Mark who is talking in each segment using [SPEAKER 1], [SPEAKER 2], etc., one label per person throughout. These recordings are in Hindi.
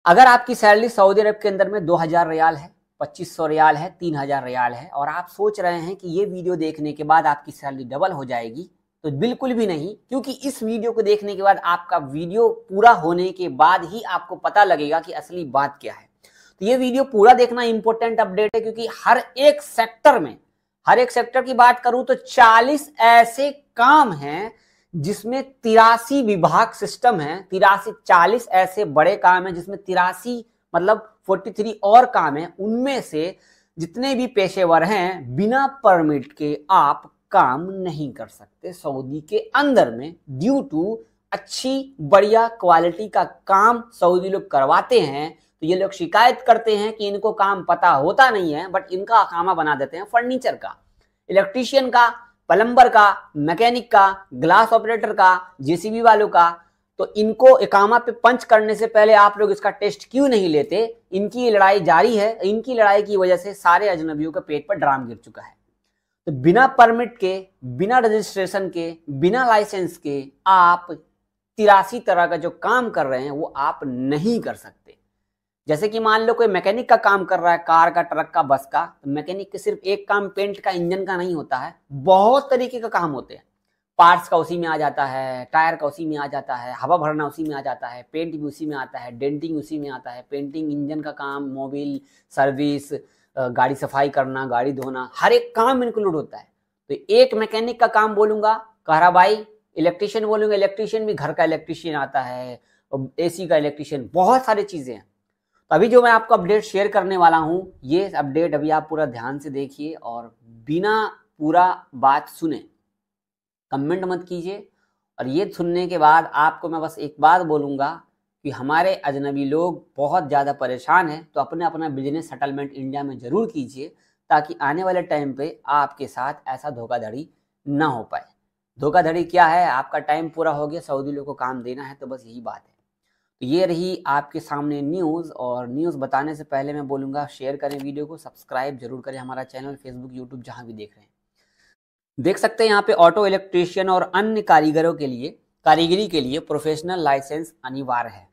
[SPEAKER 1] अगर आपकी सैलरी सऊदी अरब के अंदर में 2000 रियाल है, 2500 रियाल है, 3000 रियाल है और आप सोच रहे हैं कि ये वीडियो देखने के बाद आपकी सैलरी डबल हो जाएगी, तो बिल्कुल भी नहीं, क्योंकि इस वीडियो को देखने के बाद आपका वीडियो पूरा होने के बाद ही आपको पता लगेगा कि असली बात क्या है। तो ये वीडियो पूरा देखना इंपॉर्टेंट अपडेट है, क्योंकि हर एक सेक्टर की बात करूं तो 40 ऐसे काम हैं जिसमें 83 विभाग सिस्टम है, 40 ऐसे बड़े काम हैं जिसमें 83 मतलब 43 और काम है। उनमें से जितने भी पेशेवर हैं बिना परमिट के आप काम नहीं कर सकते सऊदी के अंदर में, ड्यू टू अच्छी बढ़िया क्वालिटी का काम सऊदी लोग करवाते हैं। तो ये लोग शिकायत करते हैं कि इनको काम पता होता नहीं है, बट इनका अकामा बना देते हैं फर्नीचर का, इलेक्ट्रीशियन का, प्लम्बर का, मैकेनिक का, ग्लास ऑपरेटर का, जेसीबी वालों का। तो इनको इकामा पे पंच करने से पहले आप लोग इसका टेस्ट क्यों नहीं लेते? इनकी लड़ाई जारी है। इनकी लड़ाई की वजह से सारे अजनबियों के पेट पर ड्राम गिर चुका है। तो बिना परमिट के, बिना रजिस्ट्रेशन के, बिना लाइसेंस के आप 83 तरह का जो काम कर रहे हैं वो आप नहीं कर सकते। जैसे कि मान लो कोई मैकेनिक का काम कर रहा है, कार का, ट्रक का, बस का, तो मैकेनिक के सिर्फ एक काम पेंट का, इंजन का नहीं होता है, बहुत तरीके का काम होते हैं। पार्ट्स का उसी में आ जाता है, टायर का उसी में आ जाता है, हवा भरना उसी में आ जाता है, पेंट भी उसी में आता है, डेंटिंग उसी में आता है, पेंटिंग, इंजन का काम, मोबिल सर्विस, गाड़ी सफाई करना, गाड़ी धोना, हर एक काम इंक्लूड होता है। तो एक मैकेनिक का काम बोलूंगा, कहरा भाई, इलेक्ट्रीशियन बोलूंगा, इलेक्ट्रीशियन भी घर का इलेक्ट्रीशियन आता है, एसी का इलेक्ट्रीशियन, बहुत सारी चीजें हैं। तो अभी जो मैं आपको अपडेट शेयर करने वाला हूं, ये अपडेट अभी आप पूरा ध्यान से देखिए और बिना पूरा बात सुने कमेंट मत कीजिए। और ये सुनने के बाद आपको मैं बस एक बात बोलूँगा कि हमारे अजनबी लोग बहुत ज़्यादा परेशान हैं, तो अपना बिजनेस सेटलमेंट इंडिया में ज़रूर कीजिए, ताकि आने वाले टाइम पे आपके साथ ऐसा धोखाधड़ी ना हो पाए। धोखाधड़ी क्या है? आपका टाइम पूरा हो गया, सऊदी लोगों को काम देना है, तो बस यही बात है। तो ये रही आपके सामने न्यूज़, और न्यूज़ बताने से पहले मैं बोलूँगा शेयर करें वीडियो को, सब्सक्राइब जरूर करें हमारा चैनल, फेसबुक, यूट्यूब, जहाँ भी देख रहे हैं। देख सकते हैं यहाँ पे ऑटो इलेक्ट्रीशियन और अन्य कारीगरों के लिए, कारीगरी के लिए प्रोफेशनल लाइसेंस अनिवार्य है।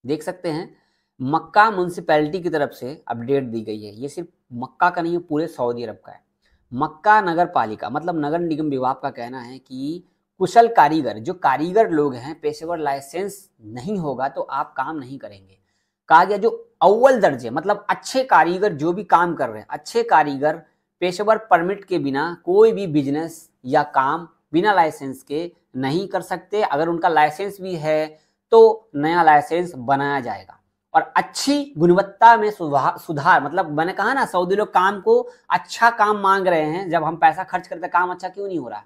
[SPEAKER 1] देख सकते हैं मक्का म्युनिसिपैलिटी की तरफ से अपडेट दी गई है। ये सिर्फ मक्का का नहीं है, पूरे सऊदी अरब का है। मक्का नगर पालिका मतलब नगर निगम विभाग का कहना है कि कुशल कारीगर, जो कारीगर लोग हैं, पेशेवर लाइसेंस नहीं होगा तो आप काम नहीं करेंगे। कहा गया जो अव्वल दर्जे मतलब अच्छे कारीगर जो भी काम कर रहे हैं, अच्छे कारीगर पेशेवर परमिट के बिना कोई भी बिजनेस या काम बिना लाइसेंस के नहीं कर सकते। अगर उनका लाइसेंस भी है तो नया लाइसेंस बनाया जाएगा। और अच्छी गुणवत्ता में सुधार मतलब मैंने कहा ना, सऊदी लोग काम को अच्छा काम मांग रहे हैं। जब हम पैसा खर्च करते काम अच्छा क्यों नहीं हो रहा?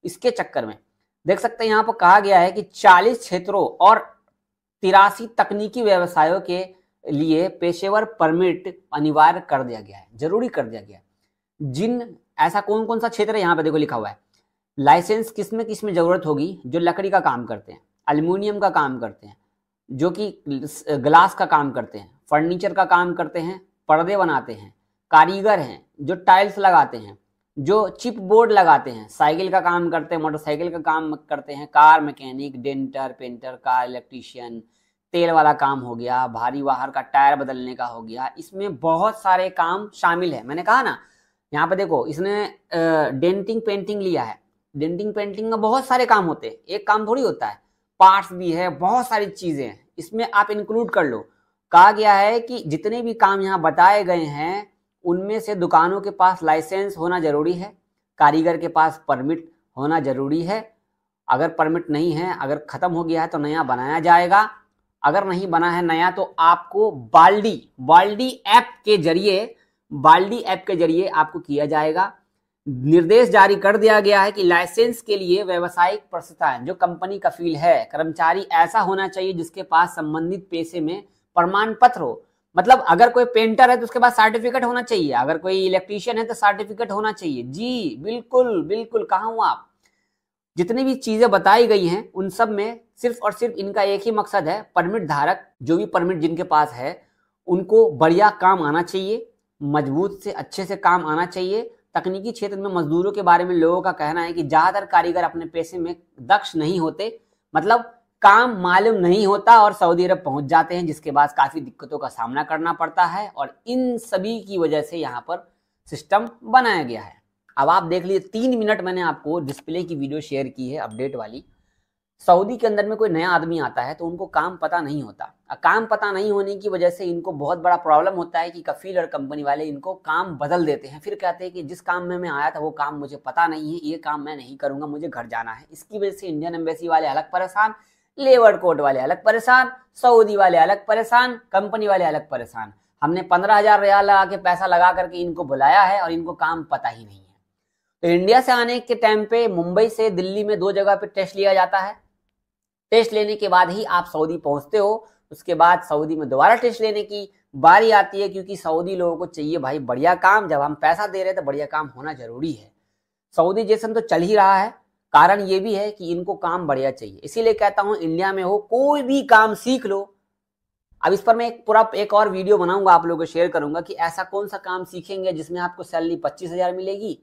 [SPEAKER 1] इसके चक्कर में देख सकते हैं यहाँ पर कहा गया है कि 40 क्षेत्रों और 83 तकनीकी व्यवसायों के लिए पेशेवर परमिट अनिवार्य कर दिया गया है, जरूरी कर दिया गया है। जिन ऐसा कौन कौन सा क्षेत्र है यहाँ पे देखो लिखा हुआ है। लाइसेंस किसमें जरूरत होगी? जो लकड़ी का काम करते हैं, एल्युमिनियम का काम करते हैं, जो कि ग्लास का काम करते हैं, फर्नीचर का काम करते हैं, पर्दे बनाते हैं, कारीगर हैं जो टाइल्स लगाते हैं, जो चिप बोर्ड लगाते हैं, साइकिल का काम करते हैं, मोटरसाइकिल का काम करते हैं, car mechanic, denter, painter, car electrician, तेल वाला काम हो गया, भारी वाहन का टायर बदलने का हो गया। इसमें बहुत सारे काम शामिल है। मैंने कहा ना, यहाँ पे देखो इसने डेंटिंग पेंटिंग लिया है। डेंटिंग पेंटिंग में बहुत सारे काम होते हैं, एक काम थोड़ी होता है, पार्ट्स भी है, बहुत सारी चीजें हैं, इसमें आप इंक्लूड कर लो। कहा गया है कि जितने भी काम यहाँ बताए गए हैं उनमें से दुकानों के पास लाइसेंस होना जरूरी है, कारीगर के पास परमिट होना जरूरी है। अगर परमिट नहीं है, अगर खत्म हो गया है तो नया बनाया जाएगा। अगर नहीं बना है नया तो आपको बाल्डी ऐप के जरिए आपको किया जाएगा। निर्देश जारी कर दिया गया है कि लाइसेंस के लिए व्यावसायिक प्रशिक्षण जो कंपनी कफील है, कर्मचारी ऐसा होना चाहिए जिसके पास संबंधित पेशे में प्रमाण पत्र हो। मतलब अगर कोई पेंटर है तो उसके पास सर्टिफिकेट होना चाहिए, अगर कोई इलेक्ट्रीशियन है तो सर्टिफिकेट होना चाहिए। जी बिल्कुल बिल्कुल, कहाँ हूं आप? जितनी भी चीजें बताई गई हैं उन सब में सिर्फ और सिर्फ इनका एक ही मकसद है, परमिट धारक जो भी परमिट जिनके पास है उनको बढ़िया काम आना चाहिए, मजबूत से अच्छे से काम आना चाहिए। तकनीकी क्षेत्र में मजदूरों के बारे में लोगों का कहना है कि ज्यादातर कारीगर अपने पेशे में दक्ष नहीं होते। मतलब काम मालूम नहीं होता और सऊदी अरब पहुंच जाते हैं, जिसके बाद काफी दिक्कतों का सामना करना पड़ता है और इन सभी की वजह से यहाँ पर सिस्टम बनाया गया है। अब आप देख लीजिए 3 मिनट मैंने आपको डिस्प्ले की वीडियो शेयर की है अपडेट वाली। सऊदी के अंदर में कोई नया आदमी आता है तो उनको काम पता नहीं होता। काम पता नहीं होने की वजह से इनको बहुत बड़ा प्रॉब्लम होता है कि कफील और कंपनी वाले इनको काम बदल देते हैं। फिर कहते हैं कि जिस काम में मैं आया था वो काम मुझे पता नहीं है, ये काम मैं नहीं करूंगा, मुझे घर जाना है। इसकी वजह से इंडियन एम्बेसी वाले अलग परेशान, लेबर कोर्ट वाले अलग परेशान, सऊदी वाले अलग परेशान, कंपनी वाले अलग परेशान। हमने 15,000 रियाल लगा के पैसा लगा करके इनको बुलाया है और इनको काम पता ही नहीं है। तो इंडिया से आने के टाइम पे मुंबई से दिल्ली में 2 जगह पे टेस्ट लिया जाता है। टेस्ट लेने के बाद ही आप सऊदी पहुंचते हो। उसके बाद सऊदी में दोबारा टेस्ट लेने की बारी आती है, क्योंकि सऊदी लोगों को चाहिए भाई बढ़िया काम। जब हम पैसा दे रहे हैं तो बढ़िया काम होना जरूरी है। सऊदी जैसन तो चल ही रहा है, कारण ये भी है कि इनको काम बढ़िया चाहिए। इसीलिए कहता हूं इंडिया में हो कोई भी काम सीख लो। अब इस पर मैं एक और वीडियो बनाऊंगा, आप लोगों को शेयर करूंगा कि ऐसा कौन सा काम सीखेंगे जिसमें आपको सैलरी 25,000 मिलेगी,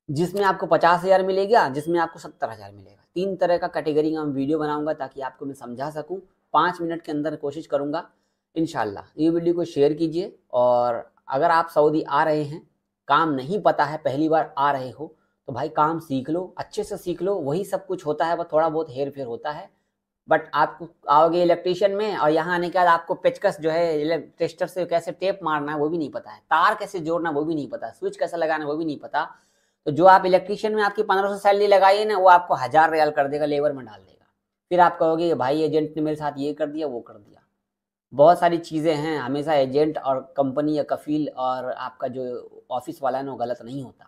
[SPEAKER 1] जिसमें आपको 50,000 मिलेगा, जिसमें आपको 70,000 मिलेगा। 3 तरह का कैटेगरी का हम वीडियो बनाऊंगा ताकि आपको मैं समझा सकूं। 5 मिनट के अंदर कोशिश करूंगा इंशाल्लाह। ये वीडियो को शेयर कीजिए। और अगर आप सऊदी आ रहे हैं, काम नहीं पता है, पहली बार आ रहे हो, तो भाई काम सीख लो, अच्छे से सीख लो। वही सब कुछ होता है, वह थोड़ा बहुत हेर फेर होता है। बट आप आओगे इलेक्ट्रीशियन में और यहाँ आने के बाद आपको पेचकस जो है टेस्टर से कैसे टेप मारना है वो भी नहीं पता है, तार कैसे जोड़ना वो भी नहीं पता, स्विच कैसे लगाना वो भी नहीं पता। तो जो आप इलेक्ट्रीशियन में आपकी 1500 सैलरी लगाइए ना, वो आपको 1000 रियाल कर देगा, लेबर में डाल देगा। फिर आप कहोगे भाई एजेंट ने मेरे साथ ये कर दिया वो कर दिया। बहुत सारी चीज़ें हैं। हमेशा एजेंट और कंपनी या कफील और आपका जो ऑफिस वाला है ना वो गलत नहीं होता,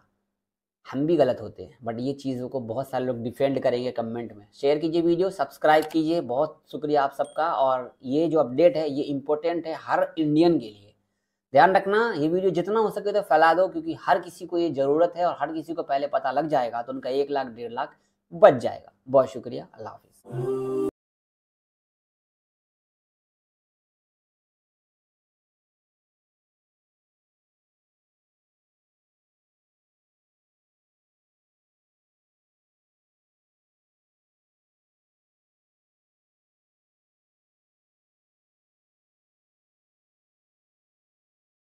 [SPEAKER 1] हम भी गलत होते हैं। बट ये चीज़ों को बहुत सारे लोग डिफेंड करेंगे कमेंट में। शेयर कीजिए वीडियो, सब्सक्राइब कीजिए। बहुत शुक्रिया आप सबका। और ये जो अपडेट है ये इम्पोर्टेंट है हर इंडियन के लिए। ध्यान रखना, ये वीडियो जितना हो सके तो फैला दो, क्योंकि हर किसी को ये ज़रूरत है और हर किसी को पहले पता लग जाएगा तो उनका 1 लाख 1.5 लाख बच जाएगा। बहुत शुक्रिया। अल्लाह हाफिज़।